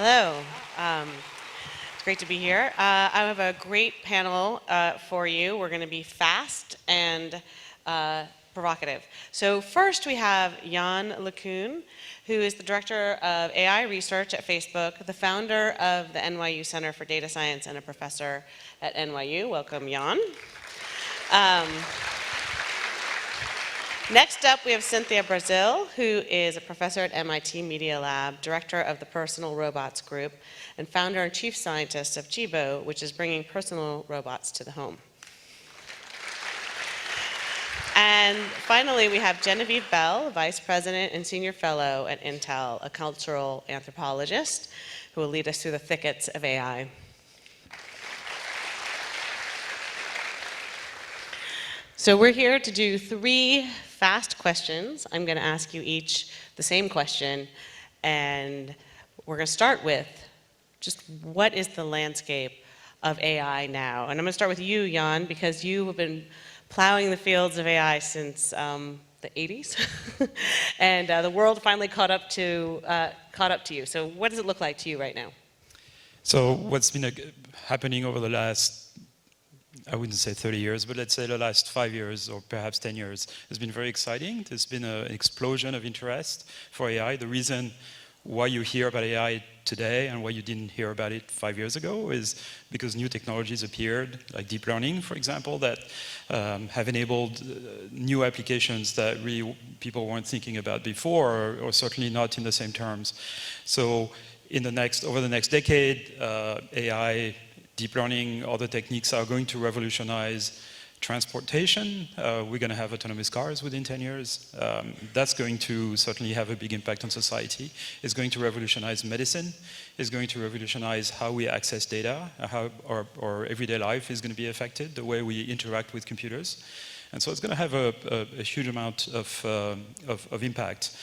Hello. It's great to be here. I have a great panel for you. We're going to be fast and provocative. So first we have Jan LeCun, who is the Director of AI Research at Facebook, the founder of the NYU Center for Data Science, and a professor at NYU. Welcome, Jan. Next up, we have Cynthia BREAZEAL, who is a professor at MIT Media Lab, director of the Personal Robots Group, and founder and chief scientist of Jibo, which is bringing personal robots to the home. And finally, we have Genevieve Bell, vice president and senior fellow at Intel, a cultural anthropologist, who will lead us through the thickets of AI. So we're here to do 3 fast questions. I'm going to ask you each the same question, and we're going to start with just what is the landscape of AI now? And I'm going to start with you, Jan, because you have been plowing the fields of AI since the 80s, and the world finally caught up to you. So what does it look like to you right now? So what's been happening over the last, I wouldn't say 30 years, but let's say the last 5 years or perhaps 10 years has been very exciting. There's been an explosion of interest for AI. The reason why you hear about AI today and why you didn't hear about it 5 years ago is because new technologies appeared, like deep learning, for example, that have enabled new applications that really people weren't thinking about before, or certainly not in the same terms. So over the next decade, AI, deep learning, other techniques are going to revolutionize transportation. We're going to have autonomous cars within 10 years. That's going to certainly have a big impact on society. It's going to revolutionize medicine. It's going to revolutionize how we access data, how our everyday life is going to be affected, the way we interact with computers. And so it's going to have a huge amount of impact.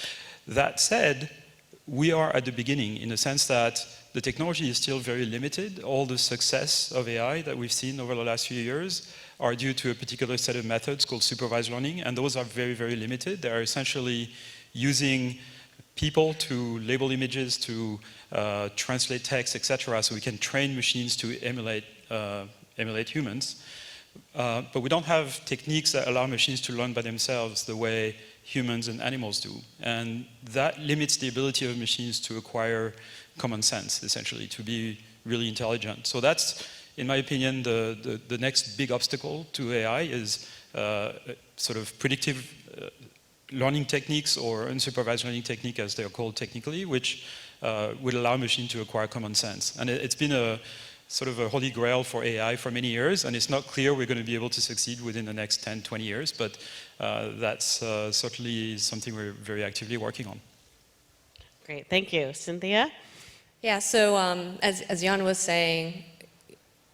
That said, we are at the beginning in the sense that the technology is still very limited. All the success of AI that we've seen over the last few years are due to a particular set of methods called supervised learning, and those are very, very limited. They are essentially using people to label images, to translate text, etc., so we can train machines to emulate humans. But we don't have techniques that allow machines to learn by themselves the way humans and animals do. And that limits the ability of machines to acquire common sense, essentially, to be really intelligent. So that's, in my opinion, the next big obstacle to AI is sort of predictive learning techniques, or unsupervised learning technique, as they're called technically, which would allow machines to acquire common sense. And it's been a sort of a holy grail for AI for many years, and it's not clear we're going to be able to succeed within the next 10, 20 years, but that's certainly something we're very actively working on. Great, thank you. Cynthia? Yeah, so as Jan was saying,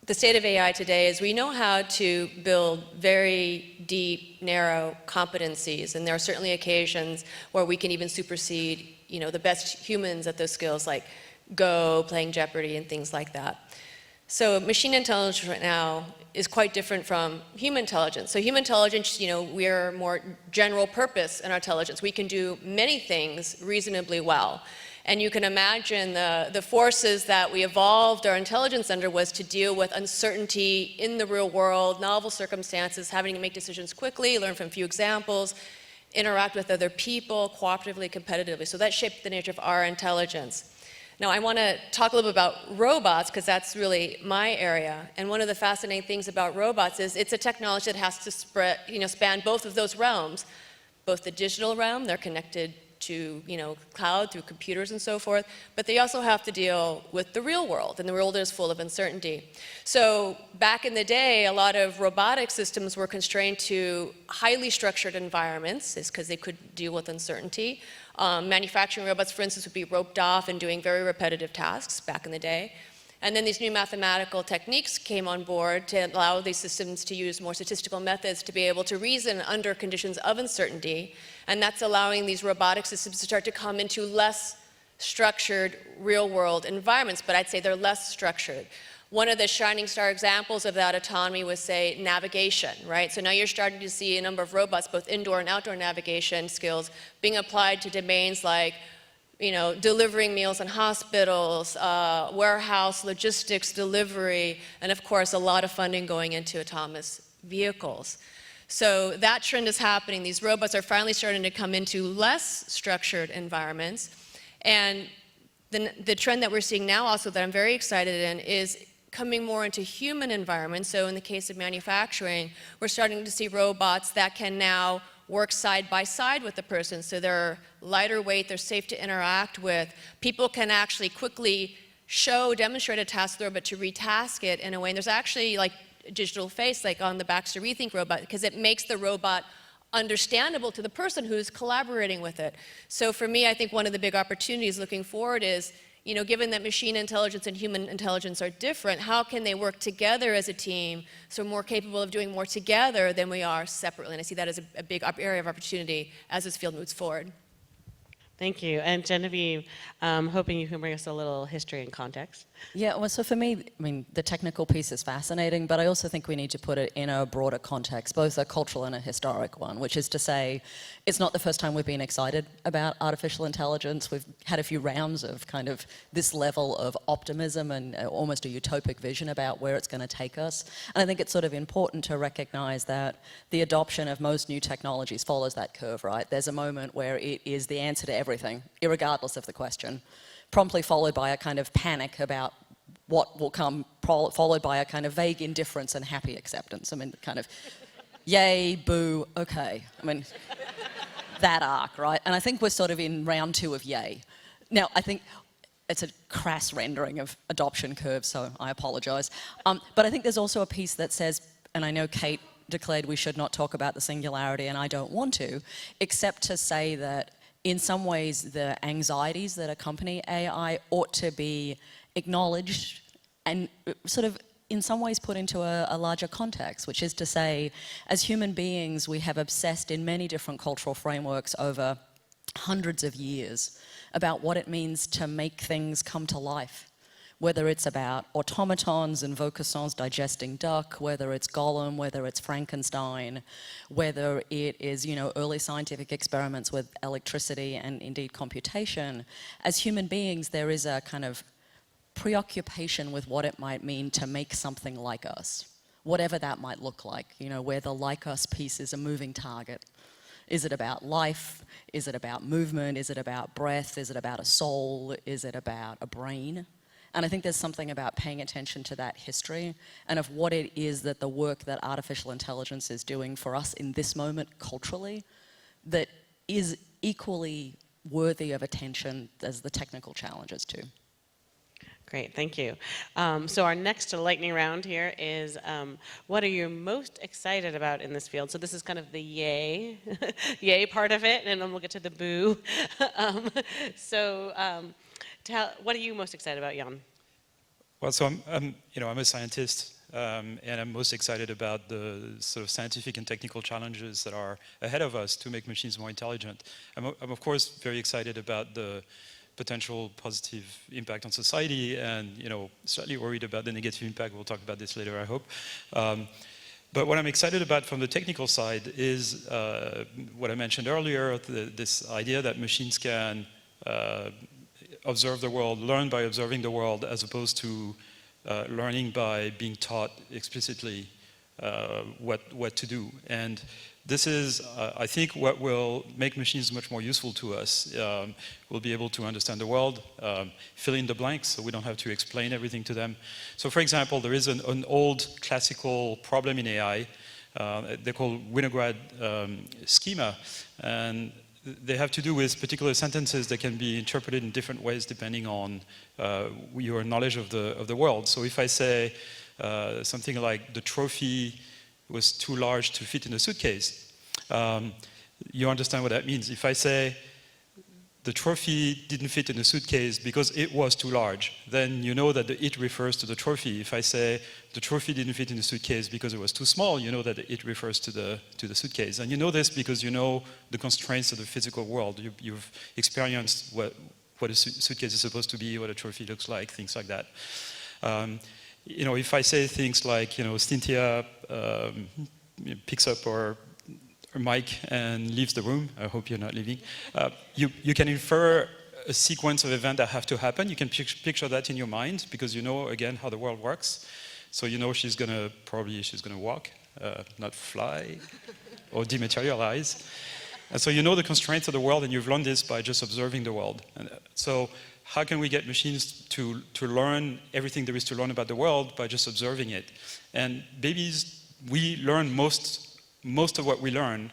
the state of AI today is we know how to build very deep, narrow competencies, and there are certainly occasions where we can even supersede, the best humans at those skills, like Go, playing Jeopardy, and things like that. So machine intelligence right now is quite different from human intelligence. So human intelligence, we're more general purpose in our intelligence. We can do many things reasonably well. And you can imagine the forces that we evolved our intelligence under was to deal with uncertainty in the real world, novel circumstances, having to make decisions quickly, learn from few examples, interact with other people, cooperatively, competitively. So that shaped the nature of our intelligence. Now, I want to talk a little bit about robots, because that's really my area. And one of the fascinating things about robots is it's a technology that has to span both of those realms, both the digital realm, they're connected to cloud through computers and so forth, but they also have to deal with the real world, and the real world is full of uncertainty. So back in the day, a lot of robotic systems were constrained to highly structured environments, is because they could deal with uncertainty. Manufacturing robots, for instance, would be roped off and doing very repetitive tasks back in the day. And then these new mathematical techniques came on board to allow these systems to use more statistical methods to be able to reason under conditions of uncertainty. And that's allowing these robotic systems to start to come into less structured real-world environments, but I'd say they're less structured. One of the shining star examples of that autonomy was, say, navigation, right? So now you're starting to see a number of robots, both indoor and outdoor navigation skills, being applied to domains like delivering meals in hospitals, warehouse logistics delivery, and of course a lot of funding going into autonomous vehicles. So that trend is happening. These robots are finally starting to come into less structured environments. And the trend that we're seeing now also that I'm very excited in is coming more into human environments. So in the case of manufacturing, we're starting to see robots that can now work side by side with the person. So they're lighter weight, they're safe to interact with. People can actually quickly demonstrate a task to the robot to retask it in a way. And there's actually like a digital face, like on the Baxter Rethink robot, because it makes the robot understandable to the person who's collaborating with it. So for me, I think one of the big opportunities looking forward is, given that machine intelligence and human intelligence are different, how can they work together as a team so we're more capable of doing more together than we are separately? And I see that as a big area of opportunity as this field moves forward. Thank you. And Genevieve, hoping you can bring us a little history and context. Yeah, well, so for me, the technical piece is fascinating, but I also think we need to put it in a broader context, both a cultural and a historic one, which is to say, it's not the first time we've been excited about artificial intelligence. We've had a few rounds of kind of this level of optimism and almost a utopic vision about where it's going to take us. And I think it's sort of important to recognize that the adoption of most new technologies follows that curve, right? There's a moment where it is the answer to everything, irregardless of the question, promptly followed by a kind of panic about what will come, followed by a kind of vague indifference and happy acceptance. Kind of, yay, boo, okay. That arc, right? And I think we're sort of in round 2 of yay. Now, I think it's a crass rendering of adoption curves, so I apologize. But I think there's also a piece that says, and I know Kate declared we should not talk about the singularity, and I don't want to, except to say that in some ways, the anxieties that accompany AI ought to be acknowledged and sort of in some ways put into a larger context, which is to say, as human beings, we have obsessed in many different cultural frameworks over hundreds of years about what it means to make things come to life. Whether it's about automatons and Vaucansons digesting duck, whether it's Gollum, whether it's Frankenstein, whether it is, early scientific experiments with electricity and indeed computation. As human beings, there is a kind of preoccupation with what it might mean to make something like us, whatever that might look like, where the like us piece is a moving target. Is it about life? Is it about movement? Is it about breath? Is it about a soul? Is it about a brain? And I think there's something about paying attention to that history and of what it is that the work that artificial intelligence is doing for us in this moment culturally that is equally worthy of attention as the technical challenges too. Great, thank you. So our next lightning round here is, what are you most excited about in this field? So this is kind of the yay, yay part of it, and then we'll get to the boo. What are you most excited about, Jan? Well, so I'm a scientist, and I'm most excited about the sort of scientific and technical challenges that are ahead of us to make machines more intelligent. I'm of course very excited about the potential positive impact on society, and slightly worried about the negative impact. We'll talk about this later, I hope. But what I'm excited about from the technical side is what I mentioned earlier, this idea that machines can observe the world, learn by observing the world, as opposed to learning by being taught explicitly what to do. And this is, I think, what will make machines much more useful to us. We'll be able to understand the world, fill in the blanks, so we don't have to explain everything to them. So, for example, there is an old classical problem in AI. They're called Winograd schema, and they have to do with particular sentences that can be interpreted in different ways depending on your knowledge of the world. So if I say something like, the trophy was too large to fit in a suitcase, you understand what that means. If I say, the trophy didn't fit in a suitcase because it was too large, then you know that the it refers to the trophy. If I say the trophy didn't fit in the suitcase because it was too small, you know that the it refers to the suitcase. And you know this because you know the constraints of the physical world. You've experienced what a suitcase is supposed to be, what a trophy looks like, things like that. If I say things like, CYNTHIA picks up her mic and leaves the room, I hope you're not leaving, you can infer a sequence of events that have to happen. You can picture that in your mind because you know, again, how the world works. So you know she's gonna walk, not fly, or dematerialize. And so you know the constraints of the world, and you've learned this by just observing the world. And so how can we get machines to learn everything there is to learn about the world by just observing it? And babies, we learn most of what we learn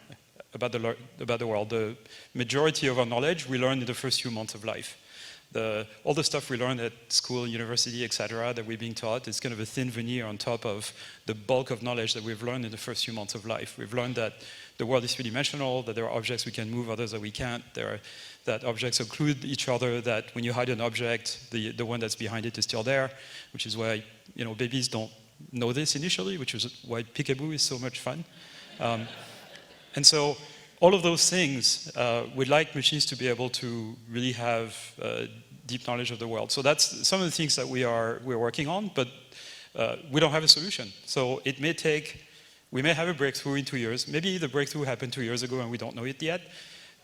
about the world. The majority of our knowledge we learn in the first few months of life. All the stuff we learn at school, university, etc., that we're being taught is kind of a thin veneer on top of the bulk of knowledge that we've learned in the first few months of life. We've learned that the world is three-dimensional, that there are objects we can move, others that we can't, that objects occlude each other, that when you hide an object, the one that's behind it is still there, which is why babies don't know this initially, which is why peekaboo is so much fun. And so all of those things, we'd like machines to be able to really have deep knowledge of the world. So that's some of the things that we're working on, but we don't have a solution. So we may have a breakthrough in 2 years. Maybe the breakthrough happened 2 years ago and we don't know it yet.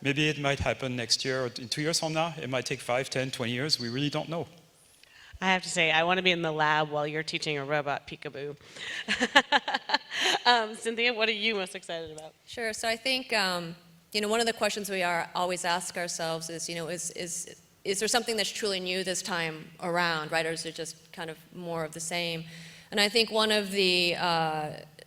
Maybe it might happen next year or in 2 years from now. It might take 5, 10, 20 years. We really don't know. I have to say, I want to be in the lab while you're teaching a robot peekaboo. Cynthia, what are you most excited about? Sure. So I think, one of the questions we always ask ourselves is, is there something that's truly new this time around, right? Or is it just kind of more of the same? And I think one of the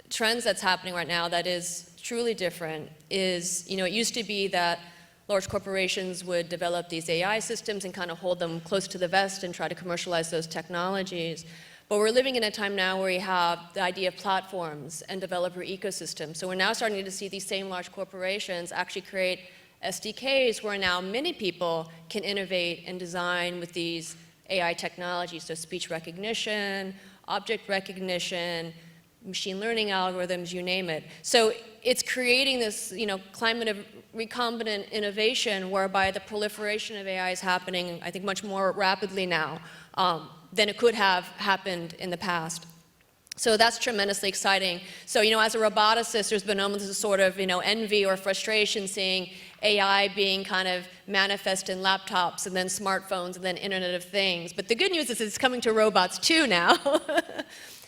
trends that's happening right now that is truly different is, it used to be that large corporations would develop these AI systems and kind of hold them close to the vest and try to commercialize those technologies. But we're living in a time now where we have the idea of platforms and developer ecosystems. So we're now starting to see these same large corporations actually create SDKs where now many people can innovate and design with these AI technologies, so speech recognition, object recognition, machine learning algorithms, you name it. So it's creating this, climate of recombinant innovation whereby the proliferation of AI is happening, I think, much more rapidly now than it could have happened in the past. So that's tremendously exciting. So, as a roboticist, there's been moments of sort of, envy or frustration seeing AI being kind of manifest in laptops and then smartphones and then Internet of Things. But the good news is it's coming to robots too now.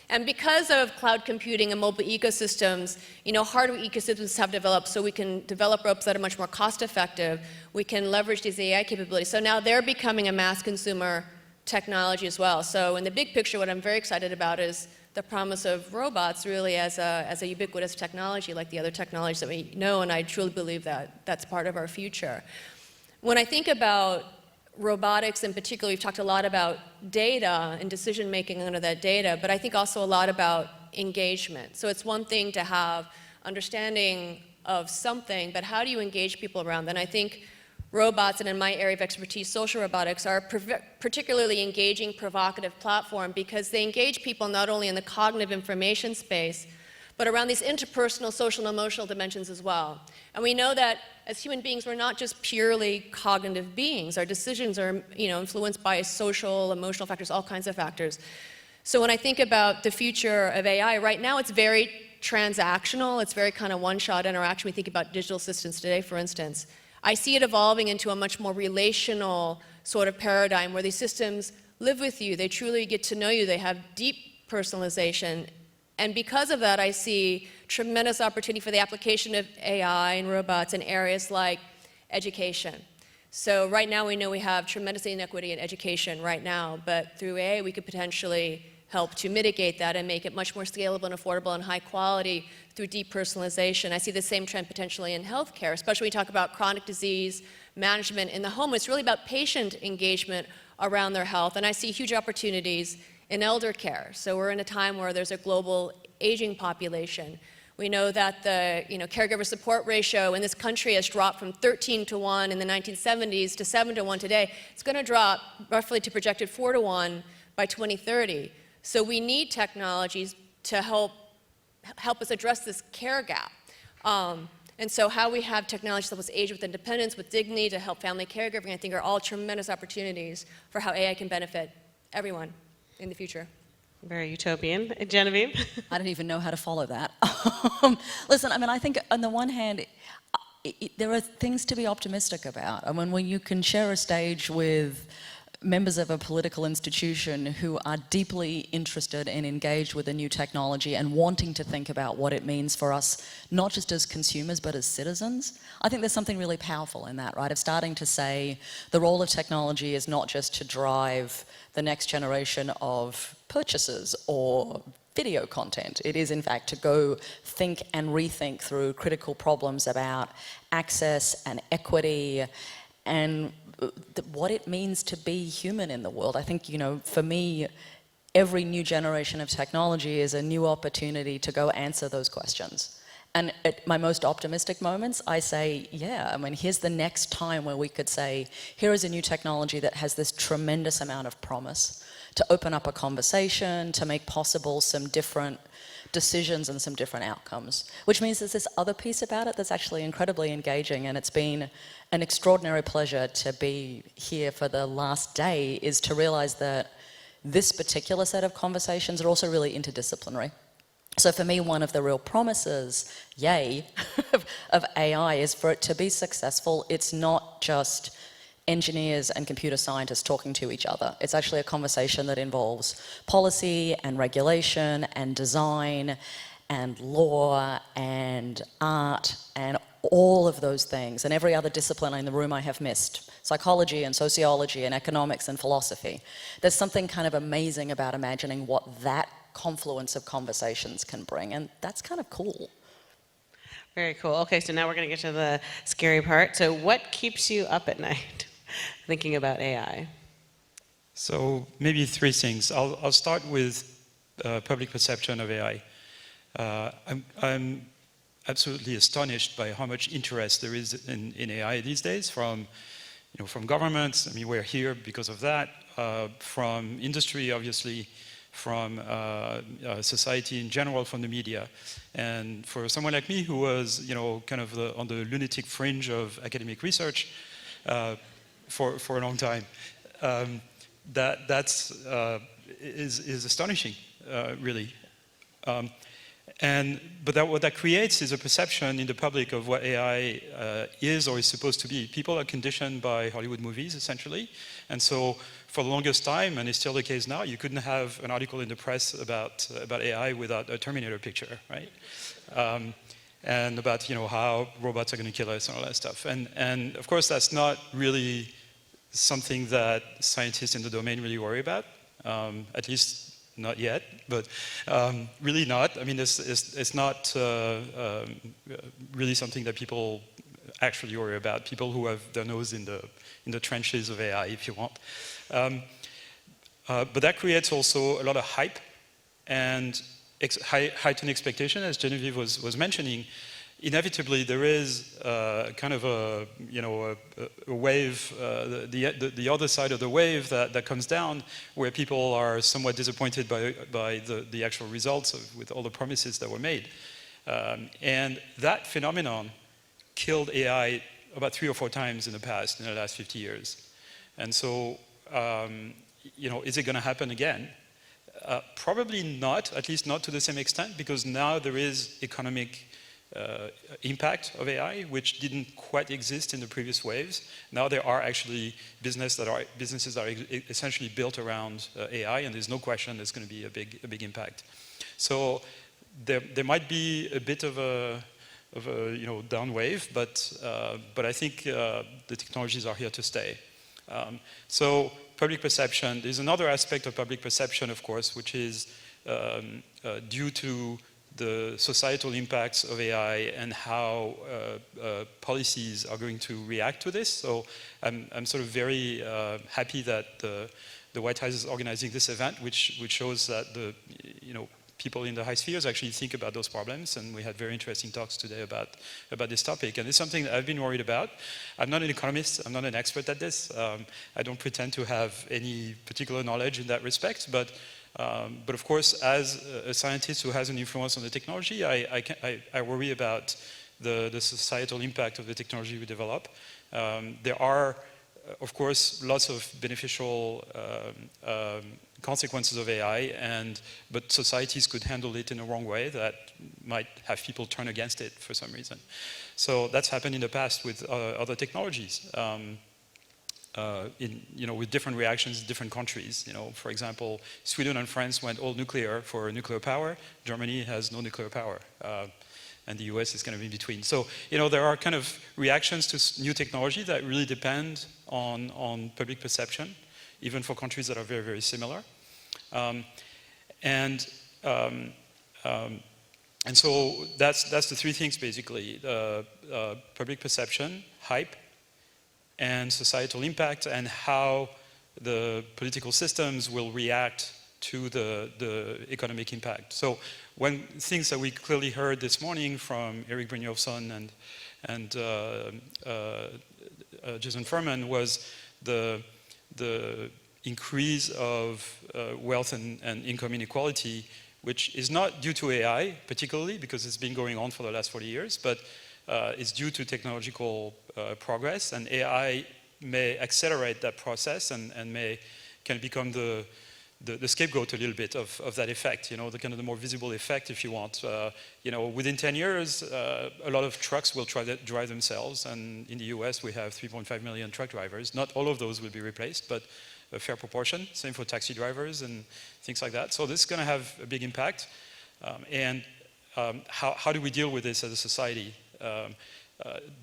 And because of cloud computing and mobile ecosystems, hardware ecosystems have developed so we can develop robots that are much more cost effective. We can leverage these AI capabilities. So now they're becoming a mass consumer technology as well. So in the big picture, what I'm very excited about is the promise of robots really as a ubiquitous technology like the other technologies that we know, and I truly believe that that's part of our future. When I think about robotics in particular, we've talked a lot about data and decision making under that data, but I think also a lot about engagement. So it's one thing to have understanding of something, but how do you engage people around that? And I think robots, and in my area of expertise, social robotics, are particularly engaging, provocative platform because they engage people not only in the cognitive information space, but around these interpersonal, social, and emotional dimensions as well. And we know that as human beings, we're not just purely cognitive beings. Our decisions are, influenced by social, emotional factors, all kinds of factors. So when I think about the future of AI, right now it's very transactional. It's very kind of one-shot interaction. We think about digital assistants today, for instance. I see it evolving into a much more relational sort of paradigm where these systems live with you. They truly get to know you. They have deep personalization. And because of that, I see tremendous opportunity for the application of AI and robots in areas like education. So right now we know we have tremendous inequity in education right now, but through AI we could potentially help to mitigate that and make it much more scalable and affordable and high quality through deep personalization. I see the same trend potentially in healthcare, especially when we talk about chronic disease management in the home. It's really about patient engagement around their health, and I see huge opportunities in elder care. So we're in a time where there's a global aging population. We know that the caregiver support ratio in this country has dropped from 13-to-1 in the 1970s to 7-to-1 today. It's going to drop roughly to projected 4-to-1 by 2030. So we need technologies to help us address this care gap. And so how we have technologies that help us age with independence, with dignity, to help family caregiving, I think are all tremendous opportunities for how AI can benefit everyone in the future. Very utopian. Genevieve? I don't even know how to follow that. Listen, I think on the one hand, there are things to be optimistic about. I mean, when you can share a stage with members of a political institution who are deeply interested and engaged with a new technology and wanting to think about what it means for us, not just as consumers, but as citizens, I think there's something really powerful in that, right? Of starting to say the role of technology is not just to drive the next generation of purchases or video content. It is, in fact, to go think and rethink through critical problems about access and equity and what it means to be human in the world. I think, you know, for me, every new generation of technology is a new opportunity to go answer those questions. And at my most optimistic moments, I say, yeah, I mean, here's the next time where we could say, here is a new technology that has this tremendous amount of promise to open up a conversation, to make possible some different decisions and some different outcomes, which means there's this other piece about it that's actually incredibly engaging, and it's been an extraordinary pleasure to be here for the last day, is to realize that this particular set of conversations are also really interdisciplinary. So for me, one of the real promises, yay, of AI is for it to be successful. It's not just engineers and computer scientists talking to each other. It's actually a conversation that involves policy and regulation and design and law and art and all of those things, and every other discipline in the room I have missed, psychology and sociology and economics and philosophy. There's something kind of amazing about imagining what that confluence of conversations can bring, and that's kind of cool. Very cool. Okay, so now we're going to get to the scary part. So what keeps you up at night thinking about AI? So maybe three things. I'll start with public perception of AI. I'm absolutely astonished by how much interest there is in AI these days from governments. I mean, we're here because of that. From industry, obviously, from society in general, from the media. And for someone like me who was, kind of on the lunatic fringe of academic research for a long time, that is astonishing, really. But what that creates is a perception in the public of what AI is or is supposed to be. People are conditioned by Hollywood movies, essentially. And so for the longest time, and it's still the case now, you couldn't have an article in the press about AI without a Terminator picture, right? And about how robots are going to kill us and all that stuff. And of course, that's not really something that scientists in the domain really worry about, at least not yet, but really not. I mean, it's not really something that people actually worry about, people who have their nose in the trenches of AI, if you want. But that creates also a lot of hype and heightened expectation, as Genevieve was mentioning. Inevitably, there is kind of a wave, the other side of the wave that comes down, where people are somewhat disappointed by the actual results with all the promises that were made. And that phenomenon killed AI about 3 or 4 times in the last 50 years. And so, is it going to happen again? Probably not, at least not to the same extent, because now there is economic impact of AI, which didn't quite exist in the previous waves. Now there are actually businesses that are essentially built around AI, and there's no question there's going to be a big impact. So there might be a bit of a down wave, but I think the technologies are here to stay. So public perception. There's another aspect of public perception, of course, which is due to the societal impacts of AI and how policies are going to react to this. So I'm sort of very happy that the White House is organizing this event, which shows that people in the high spheres actually think about those problems, and we had very interesting talks today about this topic. And it's something that I've been worried about. I'm not an economist, I'm not an expert at this. I don't pretend to have any particular knowledge in that respect, but of course, as a scientist who has an influence on the technology, I worry about the societal impact of the technology we develop. There are of course, lots of beneficial consequences of AI, but societies could handle it in a wrong way that might have people turn against it for some reason. So that's happened in the past with other technologies, with different reactions in different countries. For example, Sweden and France went all nuclear for nuclear power. Germany has no nuclear power. And the US is kind of in between. So, there are kind of reactions to new technology that really depend on public perception, even for countries that are very, very similar. And so that's the three things, basically. Public perception, hype, and societal impact, and how the political systems will react to the economic impact. So one things that we clearly heard this morning from Eric Brynjolfsson and Jason Furman was the increase of wealth and income inequality, which is not due to AI particularly, because it's been going on for the last 40 years, but it's due to technological progress, and AI may accelerate that process and can become the scapegoat a little bit of that effect, the kind of the more visible effect, if you want. Within 10 years, a lot of trucks will try to drive themselves, and in the US we have 3.5 million truck drivers. Not all of those will be replaced, but a fair proportion. Same for taxi drivers and things like that. So this is going to have a big impact. How do we deal with this as a society?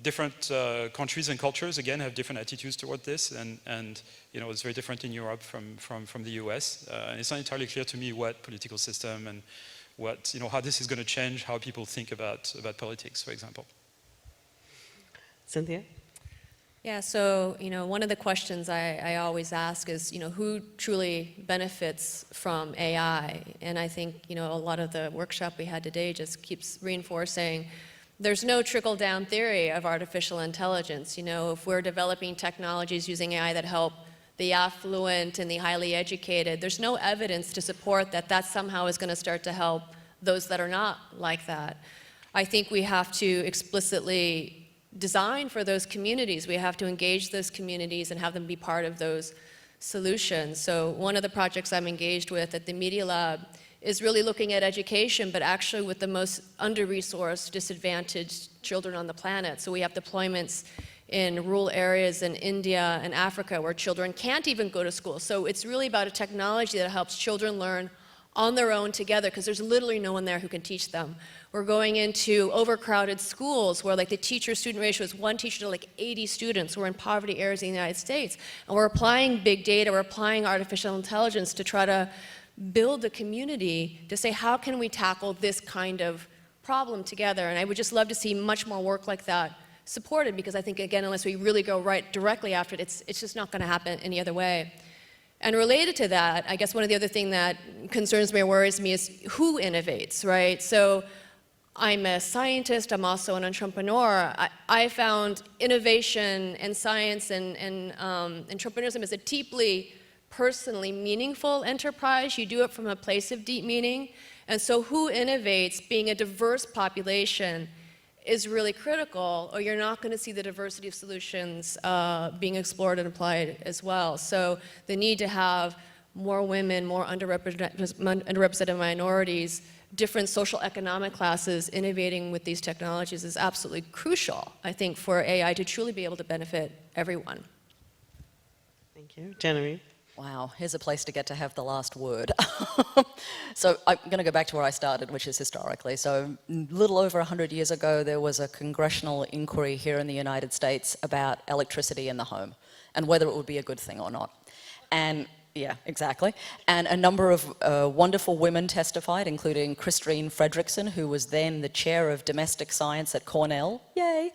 Different countries and cultures, again, have different attitudes toward this, and it's very different in Europe from the US. And it's not entirely clear to me what political system and how this is going to change how people think about politics, for example. Cynthia? Yeah, so, one of the questions I always ask is, who truly benefits from AI? And I think, a lot of the workshop we had today just keeps reinforcing there's no trickle-down theory of artificial intelligence. If we're developing technologies using AI that help the affluent and the highly educated, there's no evidence to support that somehow is going to start to help those that are not like that. I think we have to explicitly design for those communities. We have to engage those communities and have them be part of those solutions. So one of the projects I'm engaged with at the Media Lab is really looking at education, but actually with the most under-resourced, disadvantaged children on the planet. So we have deployments in rural areas in India and Africa where children can't even go to school. So it's really about a technology that helps children learn on their own together, because there's literally no one there who can teach them. We're going into overcrowded schools where the teacher-student ratio is 1 teacher to 80 students. We're in poverty areas in the United States. And we're applying big data, we're applying artificial intelligence to try to build a community to say, how can we tackle this kind of problem together? And I would just love to see much more work like that supported, because I think, again, unless we really go right directly after it, it's just not going to happen any other way. And related to that, I guess one of the other things that concerns me or worries me is who innovates, right? So I'm a scientist, I'm also an entrepreneur. I found innovation and science and entrepreneurship as a deeply personally meaningful enterprise. You do it from a place of deep meaning. And so who innovates, being a diverse population, is really critical, or you're not going to see the diversity of solutions being explored and applied as well. So the need to have more women, more underrepresented minorities, different social economic classes innovating with these technologies is absolutely crucial, I think, for AI to truly be able to benefit everyone. Thank you. Genevieve? Wow, here's a place to get to have the last word. So I'm going to go back to where I started, which is historically. So a little over 100 years ago, there was a congressional inquiry here in the United States about electricity in the home and whether it would be a good thing or not. And yeah, exactly. And a number of wonderful women testified, including Christine Fredrickson, who was then the chair of domestic science at Cornell. Yay.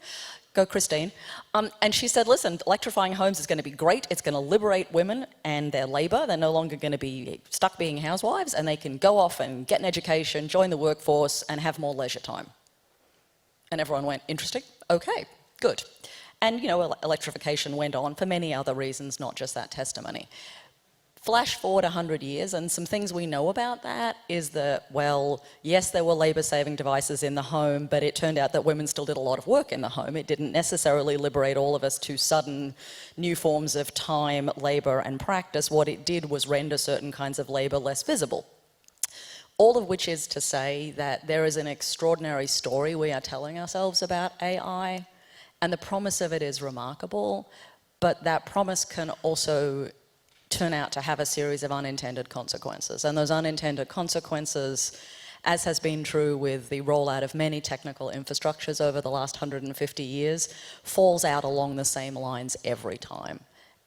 Go Christine. And she said, listen, electrifying homes is going to be great. It's going to liberate women and their labor. They're no longer going to be stuck being housewives, and they can go off and get an education, join the workforce, and have more leisure time. And everyone went, interesting? Okay, good. And, electrification went on for many other reasons, not just that testimony. Flash forward 100 years, and some things we know about that is that, well, yes, there were labor-saving devices in the home, but it turned out that women still did a lot of work in the home. It didn't necessarily liberate all of us to sudden new forms of time, labor, and practice. What it did was render certain kinds of labor less visible. All of which is to say that there is an extraordinary story we are telling ourselves about AI, and the promise of it is remarkable, but that promise can also turn out to have a series of unintended consequences. And those unintended consequences, as has been true with the rollout of many technical infrastructures over the last 150 years, falls out along the same lines every time.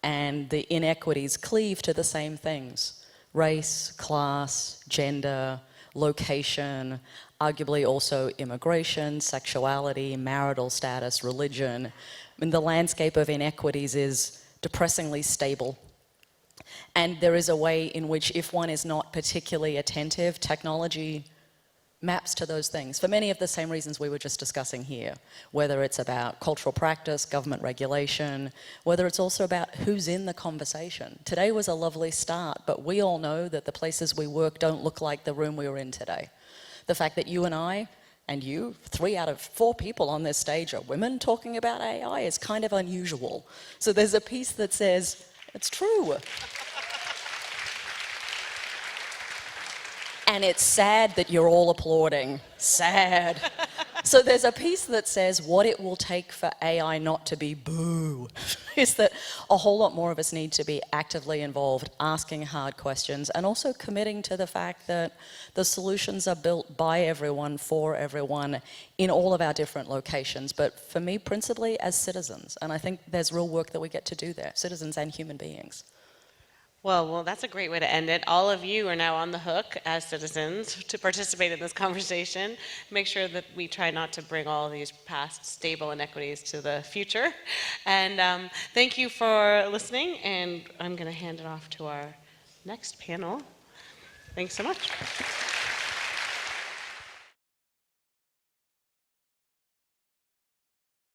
And the inequities cleave to the same things: race, class, gender, location, arguably also immigration, sexuality, marital status, religion. I mean, the landscape of inequities is depressingly stable. And there is a way in which, if one is not particularly attentive, technology maps to those things for many of the same reasons we were just discussing here, whether it's about cultural practice, government regulation, whether it's also about who's in the conversation. Today was a lovely start, but we all know that the places we work don't look like the room we were in today. The fact that you and I, and you, 3 out of 4 people on this stage are women talking about AI is kind of unusual. So there's a piece that says, it's true. And it's sad that you're all applauding. Sad. So there's a piece that says what it will take for AI not to be boo is that a whole lot more of us need to be actively involved, asking hard questions, and also committing to the fact that the solutions are built by everyone, for everyone, in all of our different locations. But for me, principally as citizens. And I think there's real work that we get to do there, citizens and human beings. Well, that's a great way to end it. All of you are now on the hook as citizens to participate in this conversation. Make sure that we try not to bring all these past stable inequities to the future. And thank you for listening, and I'm going to hand it off to our next panel. Thanks so much.